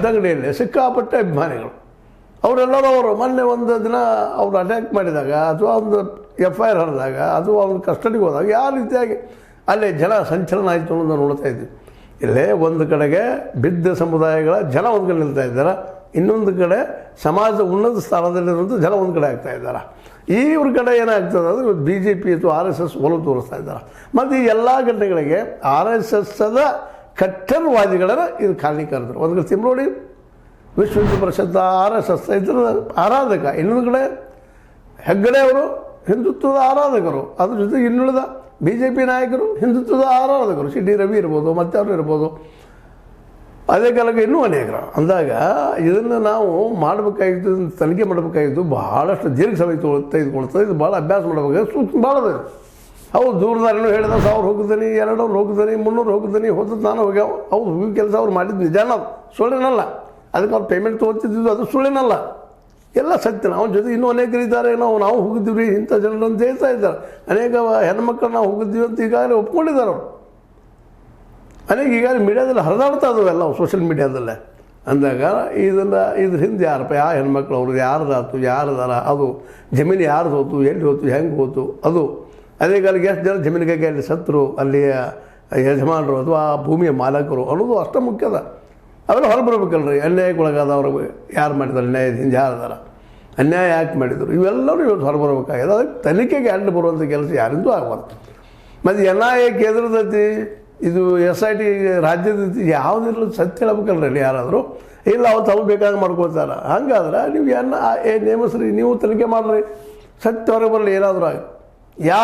ಬೆಳ್ತಂಗಡಿಯಲ್ಲಿ ಸಿಕ್ಕಾಪಟ್ಟೆ ಅಭಿಮಾನಿಗಳು. ಅವರೆಲ್ಲರೂ ಅವರು ಮೊನ್ನೆ ಒಂದು ದಿನ ಅವರು ಅಟ್ಯಾಕ್ ಮಾಡಿದಾಗ ಅಥವಾ ಒಂದು FIR ಹರಿದಾಗ ಅಥವಾ ಅವ್ರ ಕಸ್ಟಡಿಗೆ ಹೋದಾಗ ಯಾವ ರೀತಿಯಾಗಿ ಅಲ್ಲೇ ಜನ ಸಂಚಲನ ಆಯಿತು ಅನ್ನೋದು ನೋಡ್ತಾ ಇದ್ವಿ. ಇಲ್ಲೇ ಒಂದು ಕಡೆಗೆ ಬಿದ್ದ ಸಮುದಾಯಗಳ ಜನ ಒಂದು ಕಡೆ ನಿಲ್ತಾ ಇದ್ದಾರೆ, ಇನ್ನೊಂದು ಕಡೆ ಸಮಾಜದ ಉನ್ನತ ಸ್ಥಾನದಲ್ಲಿರುವಂಥ ಜನ ಒಂದು ಕಡೆ ಆಗ್ತಾ ಇದ್ದಾರೆ. ಇವ್ರ ಕಡೆ ಏನಾಗ್ತದೆ ಅಂದರೆ BJP ಅಥವಾ RSS ಒಲವು ತೋರಿಸ್ತಾ ಇದ್ದಾರೆ. ಮತ್ತು ಈ ಎಲ್ಲ ಘಟನೆಗಳಿಗೆ RSSದ ಕಟ್ಟರ್ವಾದಿಗಳನ್ನು ಇದು ಕಾರಣೀಕರ್ತರು. ಒಂದು ಕಡೆ ತಿಮ್ರೋಡಿ ವಿಶ್ವ ಹಿಂದೂ ಪರಿಷತ್ RSS ಇದರ ಆರಾಧಕ, ಇನ್ನೊಂದು ಕಡೆ ಹೆಗ್ಗಡೆ ಅವರು ಹಿಂದುತ್ವದ ಆರಾಧಕರು, ಅದ್ರ ಜೊತೆಗೆ ಇನ್ನುಳಿದ BJP ನಾಯಕರು ಹಿಂದುತ್ವದ ಆರಾಧಕರು, CT ರವಿ ಇರ್ಬೋದು, ಮತ್ತವರು ಇರ್ಬೋದು, ಅದೇ ಕಾಲಕ್ಕೆ ಇನ್ನೂ ಅನೇಕರು. ಅಂದಾಗ ಇದನ್ನು ನಾವು ಮಾಡಬೇಕಾಗಿತ್ತು, ತನಿಖೆ ಮಾಡಬೇಕಾಗಿತ್ತು, ಬಹಳಷ್ಟು ದೀರ್ಘ ಸಮಯ ತೆಗೆದುಕೊಳ್ತದೆ. ಇದು ಭಾಳ ಅಭ್ಯಾಸ ಮಾಡಬೇಕಾದ್ರೆ ಸೂಕ್ಷ್ಮ ಭಾಳದ. ಹೌದು, ದೂರದಾರಿನೂ ಹೇಳಿದ 1000 ಹೋಗ್ತಾನೆ, 200 ಹೋಗ್ತಾನೆ, 300 ಹೋಗ್ತಾನೆ, ಹೋದ ನಾನು ಹೋಗ್ಯಾವ. ಹೌದು, ಈ ಕೆಲಸ ಅವ್ರು ಮಾಡಿದ್ದು ನಿಜಾನ, ಸುಳ್ಳಿನಲ್ಲ. ಅದಕ್ಕೆ ಅವ್ರು ಪೇಮೆಂಟ್ ತೊಗೊತಿದ್ದು ಅದು ಸುಳ್ಳಿನಲ್ಲ, ಎಲ್ಲ ಸತ್ಯ. ಅವನ ಜೊತೆ ಇನ್ನೂ ಅನೇಕರಿದ್ದಾರೆ, ನಾವು ಹೋಗಿದ್ದೀವಿ ರೀ ಇಂಥ ಜನರು ಅಂತ ಹೇಳ್ತಾ ಇದ್ದಾರೆ. ಅನೇಕ ಹೆಣ್ಮಕ್ಳು ನಾವು ಹೋಗಿದ್ದೀವಿ ಅಂತ ಈಗಾಗಲೇ ಒಪ್ಕೊಂಡಿದ್ದಾರೆ ಅವರು. ಅನೇಕ ಈಗಾಗಲೇ ಮೀಡಿಯಾದಲ್ಲಿ ಹರಿದಾಡ್ತಾ ಇದ್ದಾವೆಲ್ಲ ಸೋಷಿಯಲ್ ಮೀಡಿಯಾದಲ್ಲೇ. ಅಂದಾಗ ಇದ್ರ ಹಿಂದೆ ಯಾರಪ್ಪ, ಯಾವ ಹೆಣ್ಮಕ್ಳು ಅವ್ರದ್ದು ಯಾರ್ದಾಯ್ತು, ಯಾರ್ದಾರ, ಅದು ಜಮೀನು ಯಾರ್ದು ಹೋತು, ಎಲ್ಲಿ ಹೋತು, ಹೆಂಗೆ ಹೋತು, ಅದು ಅದೇ ಕಾಲಕ್ಕೆ ಎಷ್ಟು ಜನ ಜಮೀನಿಗೆ ಅಲ್ಲಿ ಸತ್ತರು, ಅಲ್ಲಿಯ ಯಜಮಾನರು ಅಥವಾ ಆ ಭೂಮಿಯ ಮಾಲಕರು ಅನ್ನೋದು ಅಷ್ಟೇ ಮುಖ್ಯದ. ಅವೆಲ್ಲ ಹೊರಬರ್ಬೇಕಲ್ರಿ. ಅನ್ಯಾಯಕ್ಕೊಳಗಾದವ್ರು ಯಾರು ಮಾಡಿದ್ದಾರೆ, ಅನ್ಯಾಯದ ಹಿಂದೆ ಯಾರಿದಾರ, ಅನ್ಯಾಯ ಯಾಕೆ ಮಾಡಿದರು, ಇವೆಲ್ಲರೂ ಇವತ್ತು ಹೊರಬರ್ಬೇಕಾಗಿದೆ. ಅದಕ್ಕೆ ತನಿಖೆಗೆ ಅಡ್ಡ ಬರುವಂಥ ಕೆಲಸ ಯಾರಿಂದೂ ಆಗಬಾರ್ದು. ಮತ್ತು NIA ಕೇಂದ್ರದೈತಿ, ಇದು SIT ರಾಜ್ಯದ ಯಾವುದಿರಲಿ ಸತ್ಯ ಹೇಳ್ಬೇಕಲ್ರಿ ಅಲ್ಲಿ ಯಾರಾದರೂ. ಇಲ್ಲ ಅವತ್ತು ಅವ್ರು ಬೇಕಾದ್ರೆ ಮಾಡ್ಕೊಳ್ತಾರೆ. ಹಂಗಾದ್ರೆ ನೀವು ನೇಮಿಸ್ರಿ, ನೀವು ತನಿಖೆ ಮಾಡಿರಿ, ಸತ್ಯ ಹೊರಗೆ ಬರಲಿ. ಏನಾದರೂ ಆಗಿ ಯಾರು